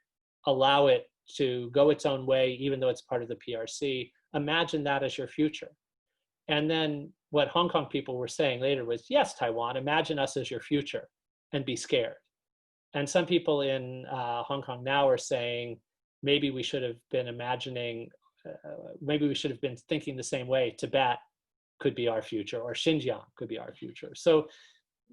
allow it to go its own way, even though it's part of the PRC. Imagine that as your future. And then what Hong Kong people were saying later was, yes, Taiwan, imagine us as your future and be scared. And some people in Hong Kong now are saying, maybe we should have been imagining, maybe we should have been thinking the same way. Tibet could be our future, or Xinjiang could be our future. So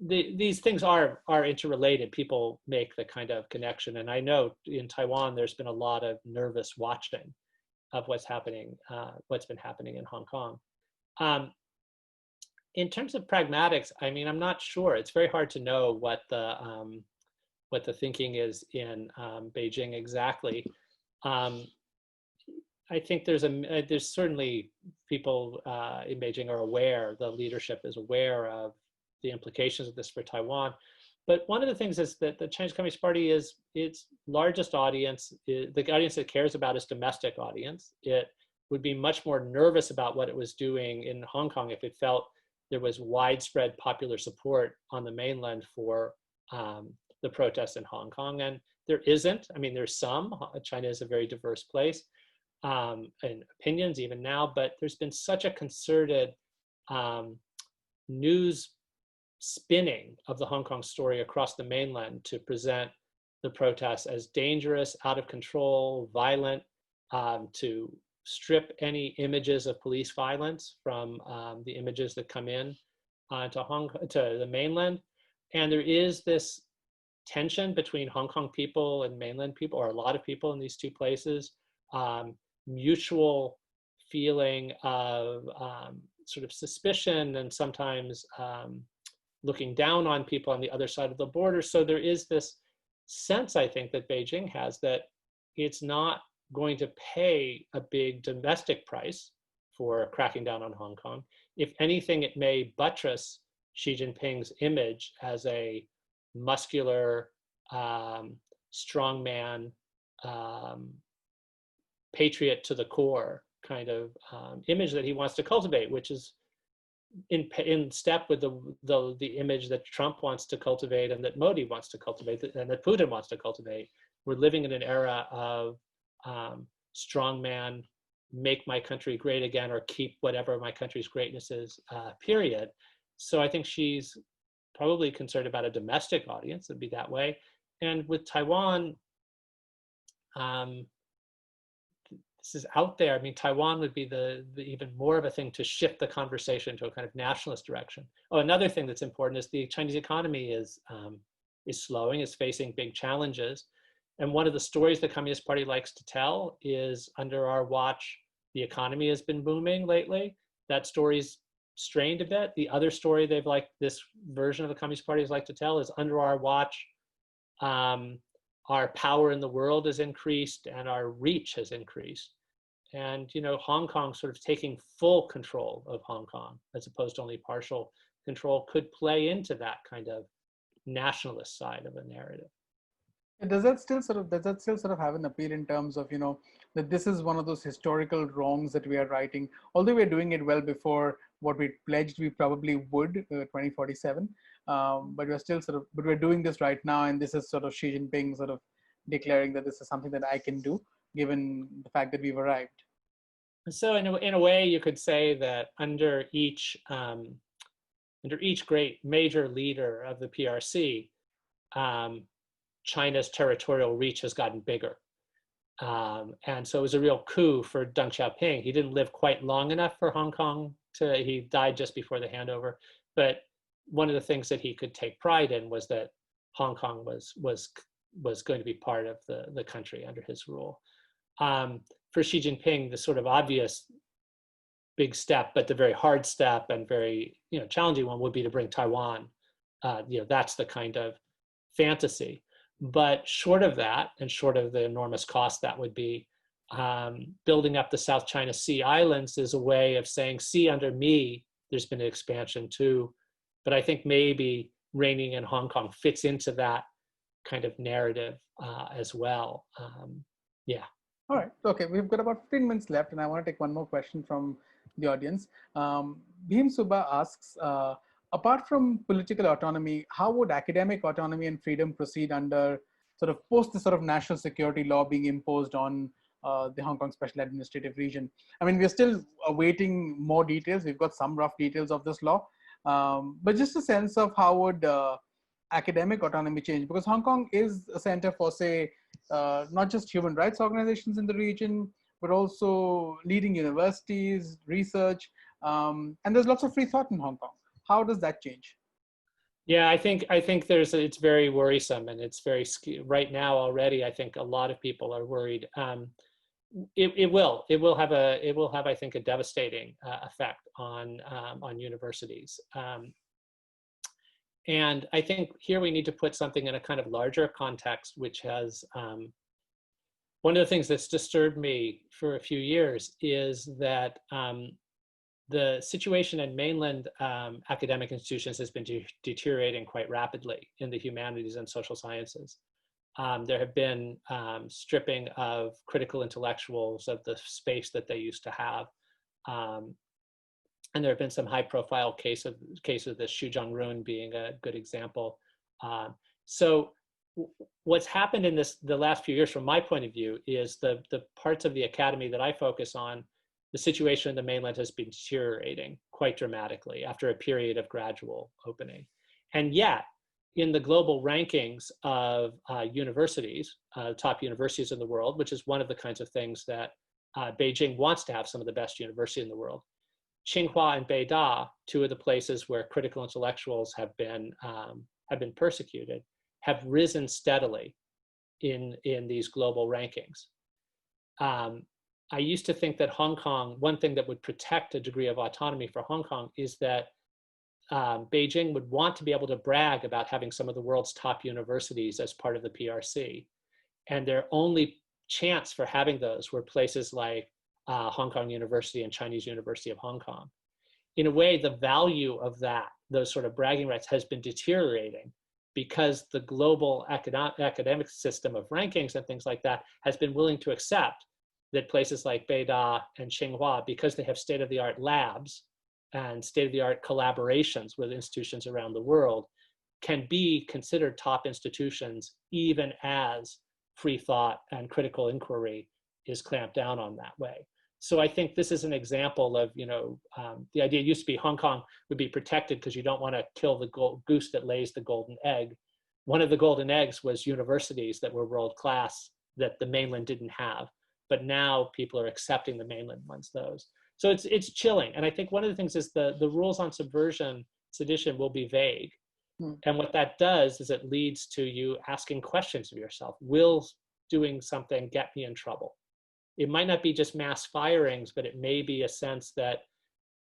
these things are interrelated. People make the kind of connection. And I know in Taiwan, there's been a lot of nervous watching of what's been happening in Hong Kong. In terms of pragmatics, I mean, I'm not sure. It's very hard to know what the thinking is in Beijing exactly. I think there's certainly people in Beijing are aware, the leadership is aware of the implications of this for Taiwan. But one of the things is that the Chinese Communist Party is its largest audience, the audience it cares about is domestic audience. It would be much more nervous about what it was doing in Hong Kong if it felt there was widespread popular support on the mainland for the protests in Hong Kong. And there isn't. I mean, there's some. China is a very diverse place. And opinions even now, but there's been such a concerted news spinning of the Hong Kong story across the mainland to present the protests as dangerous, out of control, violent, to strip any images of police violence from the images that come in to the mainland. And there is this tension between Hong Kong people and mainland people, or a lot of people in these two places, mutual feeling of sort of suspicion and sometimes looking down on people on the other side of the border. So there is this sense, I think, that Beijing has, that it's not going to pay a big domestic price for cracking down on Hong Kong. If anything, it may buttress Xi Jinping's image as a muscular, strongman, patriot to the core kind of image that he wants to cultivate, which is in step with the image that Trump wants to cultivate and that Modi wants to cultivate and that Putin wants to cultivate. We're living in an era of strongman, make my country great again, or keep whatever my country's greatness is, period. So I think she's probably concerned about a domestic audience, it'd be that way. And with Taiwan, this is out there. I mean, Taiwan would be the even more of a thing to shift the conversation to a kind of nationalist direction. Oh, another thing that's important is the Chinese economy is slowing, is facing big challenges. And one of the stories the Communist Party likes to tell is, under our watch, the economy has been booming lately. That story's strained a bit. The other story they've like, this version of the Communist Party has like to tell, is under our watch, our power in the world has increased and our reach has increased. And, you know, Hong Kong sort of taking full control of Hong Kong, as opposed to only partial control, could play into that kind of nationalist side of a narrative. Does that still sort of have an appeal in terms of, you know, that this is one of those historical wrongs that we are righting, although we're doing it well before what we pledged we probably would, 2047, but we're doing this right now, and this is sort of Xi Jinping sort of declaring that this is something that I can do, given the fact that we've arrived. So in a way, you could say that under each great major leader of the PRC, China's territorial reach has gotten bigger. And so it was a real coup for Deng Xiaoping. He didn't live quite long enough for Hong Kong he died just before the handover. But one of the things that he could take pride in was that Hong Kong was going to be part of the country under his rule. For Xi Jinping, the sort of obvious big step, but the very hard step and very, you know, challenging one would be to bring Taiwan. You know, that's the kind of fantasy. But short of that, and short of the enormous cost that would be, building up the South China Sea Islands is a way of saying, see, under me, there's been an expansion too. But I think maybe reigning in Hong Kong fits into that kind of narrative as well. Yeah. All right. Okay. We've got about 15 minutes left, and I want to take one more question from the audience. Bhim Subba asks, apart from political autonomy, how would academic autonomy and freedom proceed under sort of post the sort of national security law being imposed on the Hong Kong Special Administrative Region? I mean, we're still awaiting more details. We've got some rough details of this law, but just a sense of how would academic autonomy change? Because Hong Kong is a center for, say, not just human rights organizations in the region, but also leading universities, research, and there's lots of free thought in Hong Kong. How does that change? Yeah, I think it's very worrisome, and it's very right now already. I think a lot of people are worried. It will have I think a devastating effect on universities. And I think here we need to put something in a kind of larger context, which has one of the things that's disturbed me for a few years is that the situation in mainland academic institutions has been deteriorating quite rapidly in the humanities and social sciences. There have been stripping of critical intellectuals of the space that they used to have. And there have been some high-profile cases, the Xu Zhongrun being a good example. So what's happened in the last few years, from my point of view, is the parts of the academy that I focus on, the situation in the mainland has been deteriorating quite dramatically after a period of gradual opening. And yet, in the global rankings of universities, top universities in the world, which is one of the kinds of things that Beijing wants to have, some of the best universities in the world, Tsinghua and Beida, two of the places where critical intellectuals have been persecuted, have risen steadily in these global rankings. I used to think that Hong Kong, one thing that would protect a degree of autonomy for Hong Kong is that Beijing would want to be able to brag about having some of the world's top universities as part of the PRC. And their only chance for having those were places like Hong Kong University and Chinese University of Hong Kong. In a way, the value of those sort of bragging rights has been deteriorating because the global academic system of rankings and things like that has been willing to accept that places like Beida and Tsinghua, because they have state-of-the-art labs and state-of-the-art collaborations with institutions around the world, can be considered top institutions even as free thought and critical inquiry is clamped down on that way. So I think this is an example of, the idea used to be Hong Kong would be protected because you don't want to kill the goose that lays the golden egg. One of the golden eggs was universities that were world-class that the mainland didn't have. But now people are accepting the mainland ones, those. So it's chilling. And I think one of the things is the rules on sedition will be vague. And what that does is it leads to you asking questions of yourself. Will doing something get me in trouble? It might not be just mass firings, but it may be a sense that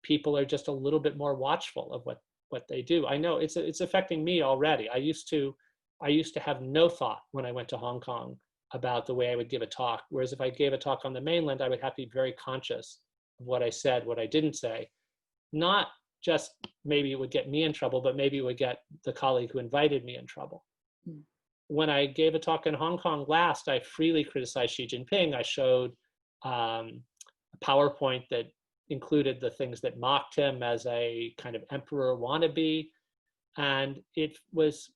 people are just a little bit more watchful of what they do. I know it's affecting me already. I used to have no thought when I went to Hong Kong about the way I would give a talk. Whereas if I gave a talk on the mainland, I would have to be very conscious of what I said, what I didn't say. Not just maybe it would get me in trouble, but maybe it would get the colleague who invited me in trouble. When I gave a talk in Hong Kong last, I freely criticized Xi Jinping. I showed a PowerPoint that included the things that mocked him as a kind of emperor wannabe. And it was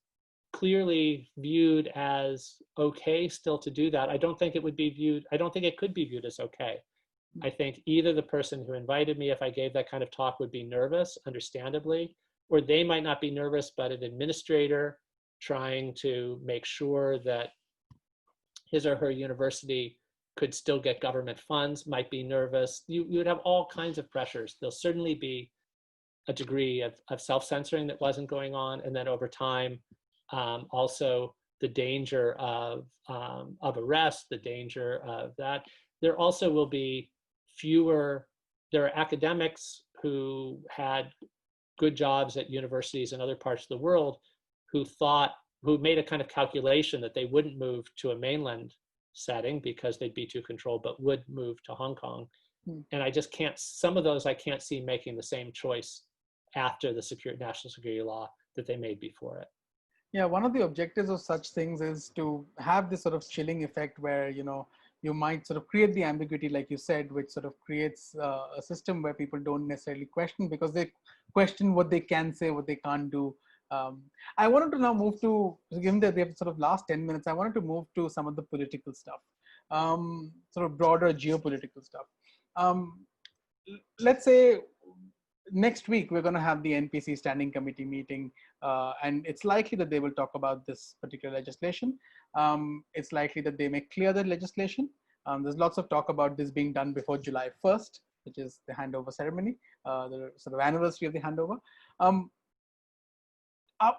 clearly viewed as okay still to do that. I don't think it could be viewed as okay. I think either the person who invited me, if I gave that kind of talk, would be nervous, understandably, or they might not be nervous, but an administrator trying to make sure that his or her university could still get government funds might be nervous. You would have all kinds of pressures. There'll certainly be a degree of self-censoring that wasn't going on. And then over time, also the danger of arrest, the danger of that. There also will be there are academics who had good jobs at universities in other parts of the world who made a kind of calculation that they wouldn't move to a mainland setting because they'd be too controlled, but would move to Hong Kong. And I just some of those I can't see making the same choice after the national security law that they made before it. Yeah, one of the objectives of such things is to have this sort of chilling effect where, you might sort of create the ambiguity, like you said, which sort of creates a system where people don't necessarily question because they question what they can say, what they can't do. I wanted to now move to, given that we have sort of last 10 minutes, I wanted to move to some of the political stuff, sort of broader geopolitical stuff. Let's say next week, we're going to have the NPC Standing Committee meeting, and it's likely that they will talk about this particular legislation. It's likely that they may clear the legislation. There's lots of talk about this being done before July 1st, which is the handover ceremony, the sort of anniversary of the handover.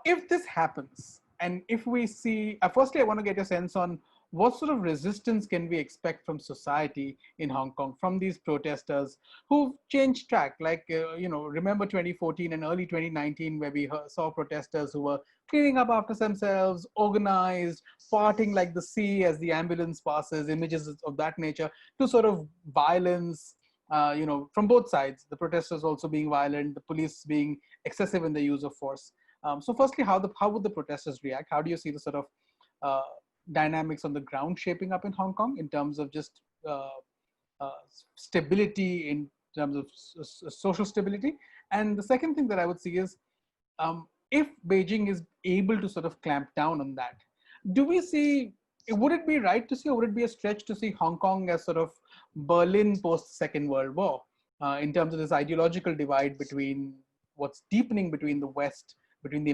If this happens, and if we see, firstly, I want to get a sense on what sort of resistance can we expect from society in Hong Kong, from these protesters who've changed track? Like, remember 2014 and early 2019, where we saw protesters who were cleaning up after themselves, organized, parting like the sea as the ambulance passes, images of that nature, to sort of violence, from both sides, the protesters also being violent, the police being excessive in the use of force. So firstly, how would the protesters react? How do you see the sort of dynamics on the ground shaping up in Hong Kong in terms of just stability, in terms of social stability? And the second thing that I would see is, if Beijing is able to sort of clamp down on that, would it be right to see, or would it be a stretch to see Hong Kong as sort of Berlin post Second World War, in terms of this ideological divide between what's deepening between the West, between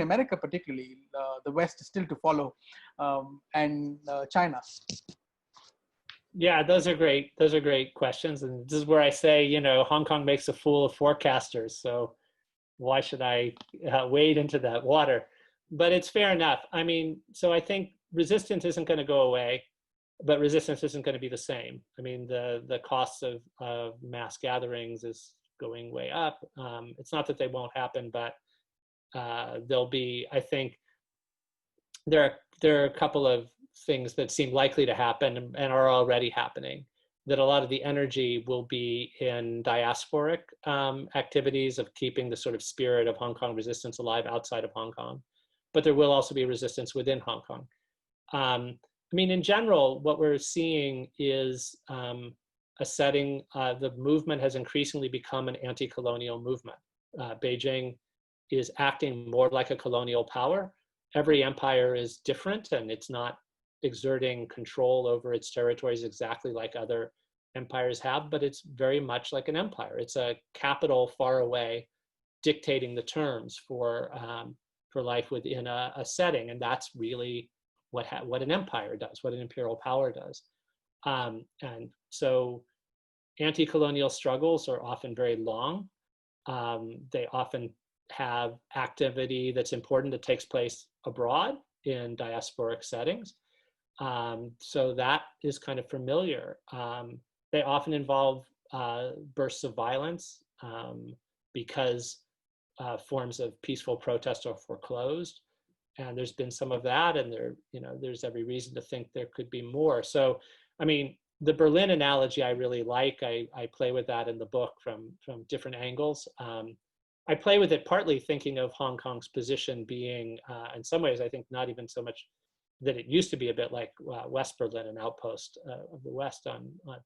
America particularly, the West is still to follow, and China? Yeah, those are great questions. And this is where I say, Hong Kong makes a fool of forecasters. So why should I wade into that water? But it's fair enough. I mean, so I think resistance isn't going to go away, but resistance isn't going to be the same. I mean, the costs of mass gatherings is going way up. It's not that they won't happen, but there'll be, I think, there are a couple of things that seem likely to happen and are already happening, that a lot of the energy will be in diasporic activities of keeping the sort of spirit of Hong Kong resistance alive outside of Hong Kong. But there will also be resistance within Hong Kong. I mean, in general, what we're seeing is a setting, the movement has increasingly become an anti-colonial movement. Beijing is acting more like a colonial power. Every empire is different, and it's not exerting control over its territories exactly like other empires have, but it's very much like an empire. It's a capital far away dictating the terms for life within a setting, and that's really what an empire does, what an imperial power does. And so anti-colonial struggles are often very long. They often have activity that's important that takes place abroad in diasporic settings. So that is kind of familiar. They often involve bursts of violence because forms of peaceful protest are foreclosed. And there's been some of that, and there's every reason to think there could be more. So, I mean, the Berlin analogy I really like. I play with that in the book from different angles. I play with it partly thinking of Hong Kong's position being, in some ways, I think not even so much that it used to be a bit like West Berlin, an outpost of the West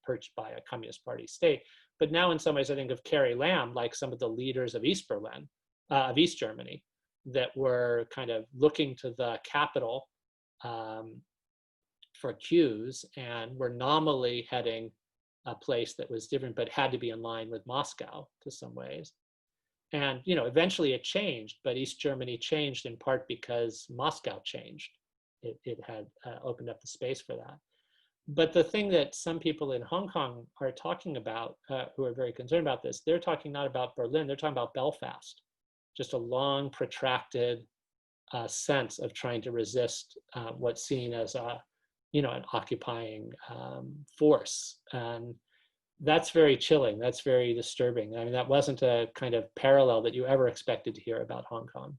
perched by a Communist Party state. But now in some ways, I think of Carrie Lam like some of the leaders of East Berlin, of East Germany, that were kind of looking to the capital for cues and were nominally heading a place that was different, but had to be in line with Moscow to some ways. And eventually it changed, but East Germany changed in part because Moscow changed. It had opened up the space for that. But the thing that some people in Hong Kong are talking about, who are very concerned about this, they're talking not about Berlin, they're talking about Belfast. Just a long, protracted sense of trying to resist what's seen as an occupying force. And that's very chilling. That's very disturbing. I mean, that wasn't a kind of parallel that you ever expected to hear about Hong Kong,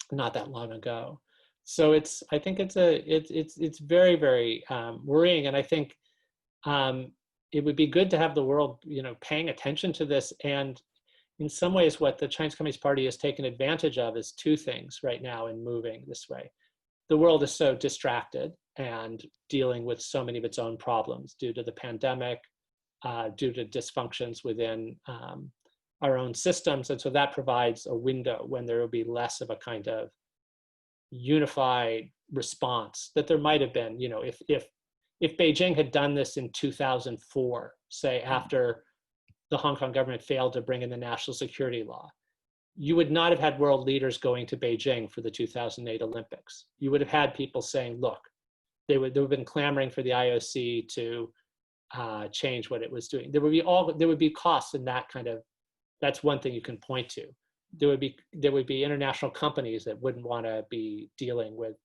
not that long ago. So I think it's very, very worrying. And I think it would be good to have the world, paying attention to this. And in some ways, what the Chinese Communist Party has taken advantage of is two things right now in moving this way. The world is so distracted and dealing with so many of its own problems due to the pandemic, due to dysfunctions within our own systems. And so that provides a window when there will be less of a kind of unified response that there might have been, if Beijing had done this in 2004, say after the Hong Kong government failed to bring in the national security law, you would not have had world leaders going to Beijing for the 2008 Olympics. You would have had people saying, look, they would have been clamoring for the IOC to change what it was doing. There would be costs in that kind of, that's one thing you can point to. There would be international companies that wouldn't want to be dealing with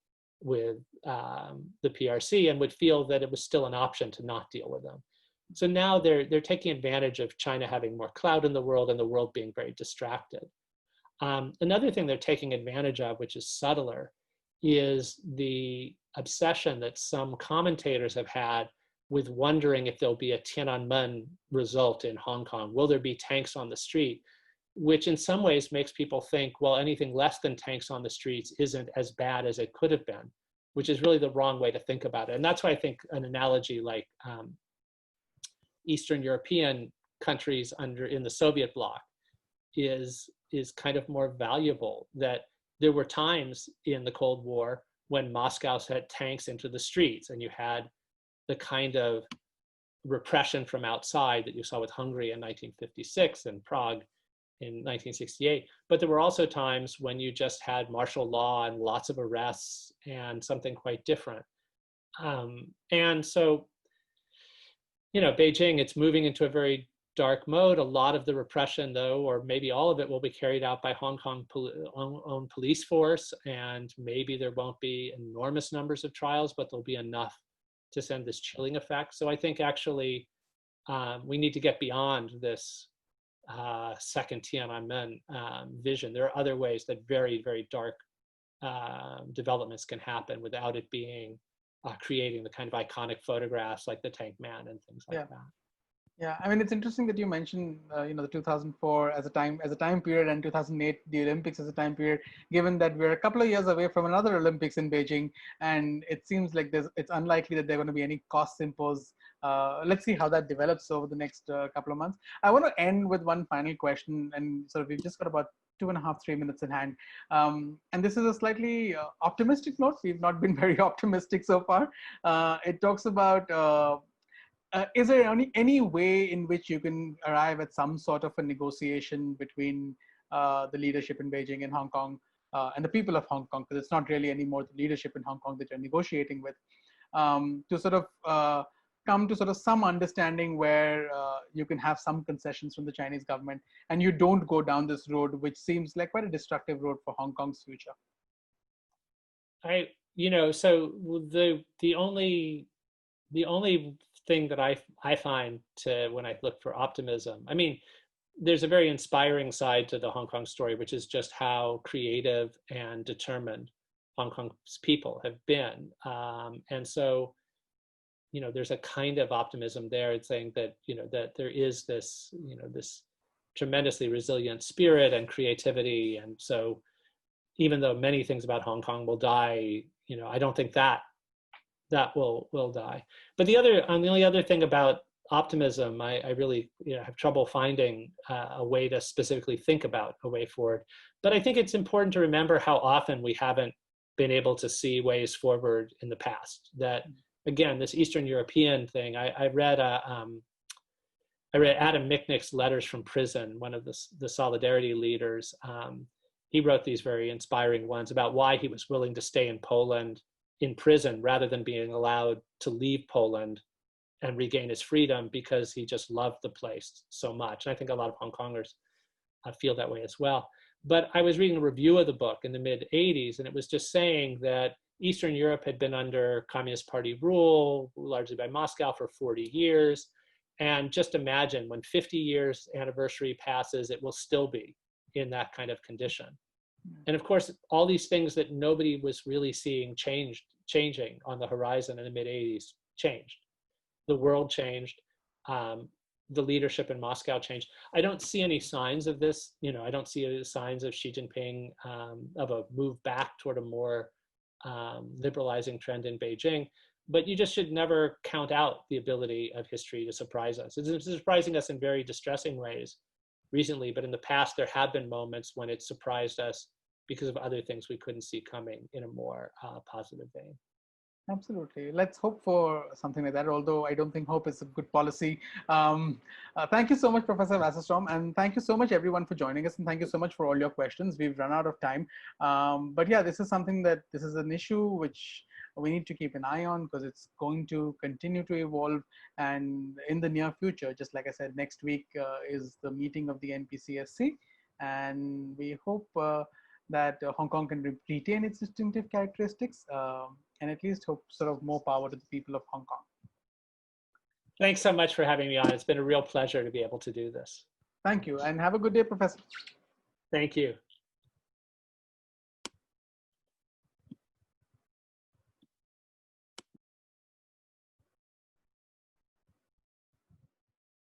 the PRC and would feel that it was still an option to not deal with them. So now they're taking advantage of China having more clout in the world and the world being very distracted. Another thing they're taking advantage of, which is subtler, is the obsession that some commentators have had with wondering if there'll be a Tiananmen result in Hong Kong. Will there be tanks on the street? Which in some ways makes people think, well, anything less than tanks on the streets isn't as bad as it could have been, which is really the wrong way to think about it. And that's why I think an analogy like Eastern European countries in the Soviet bloc is kind of more valuable, that there were times in the Cold War when Moscow had tanks into the streets and you had the kind of repression from outside that you saw with Hungary in 1956 and Prague in 1968. But there were also times when you just had martial law and lots of arrests and something quite different. And so, Beijing, it's moving into a very dark mode. A lot of the repression, though, or maybe all of it, will be carried out by Hong Kong own police force, and maybe there won't be enormous numbers of trials, but there'll be enough to send this chilling effect. So I think actually we need to get beyond this second Tiananmen vision. There are other ways that very, very dark developments can happen without it being creating the kind of iconic photographs like the Tank Man and things like that. Yeah, I mean, it's interesting that you mentioned, the 2004 as a time period and 2008, the Olympics as a time period, given that we're a couple of years away from another Olympics in Beijing, and it seems like it's unlikely that there are going to be any costs imposed. Let's see how that develops over the next couple of months. I want to end with one final question, and so we've just got about 2.5, 3 minutes in hand. And this is a slightly optimistic note. We've not been very optimistic so far. It talks about, is there any way in which you can arrive at some sort of a negotiation between the leadership in Beijing and Hong Kong and the people of Hong Kong, because it's not really anymore the leadership in Hong Kong that you're negotiating with, to sort of come to sort of some understanding where you can have some concessions from the Chinese government and you don't go down this road, which seems like quite a destructive road for Hong Kong's future? So the only thing that I find when I look for optimism, I mean, there's a very inspiring side to the Hong Kong story, which is just how creative and determined Hong Kong's people have been. And so, there's a kind of optimism there. It's saying that, that there is this, this tremendously resilient spirit and creativity. And so even though many things about Hong Kong will die, I don't think that will die. But the only other thing about optimism, I really have trouble finding a way to specifically think about a way forward. But I think it's important to remember how often we haven't been able to see ways forward in the past. That, again, this Eastern European thing, I read Adam Michnik's letters from prison, one of the Solidarity leaders. He wrote these very inspiring ones about why he was willing to stay in Poland in prison rather than being allowed to leave Poland and regain his freedom, because he just loved the place so much. And I think a lot of Hong Kongers feel that way as well. But I was reading a review of the book in the mid-'80s, and it was just saying that Eastern Europe had been under Communist Party rule, largely by Moscow, for 40 years. And just imagine when 50 years anniversary passes, it will still be in that kind of condition. And of course, all these things that nobody was really seeing changing on the horizon in the mid-'80s changed. The world changed. The leadership in Moscow changed. I don't see any signs of this. I don't see any signs of Xi Jinping, of a move back toward a more liberalizing trend in Beijing. But you just should never count out the ability of history to surprise us. It's surprising us in very distressing ways recently, but in the past, there have been moments when it surprised us because of other things we couldn't see coming in a more positive vein. Absolutely. Let's hope for something like that, although I don't think hope is a good policy. Thank you so much, Professor Wasserstrom, and thank you so much, everyone, for joining us, and thank you so much for all your questions. We've run out of time. But yeah, this is an issue which we need to keep an eye on, because it's going to continue to evolve. And in the near future, just like I said, next week is the meeting of the NPCSC, and we hope that Hong Kong can retain its distinctive characteristics, and at least hope sort of more power to the people of Hong Kong. Thanks so much for having me on. It's been a real pleasure to be able to do this. Thank you, and have a good day, Professor. Thank you.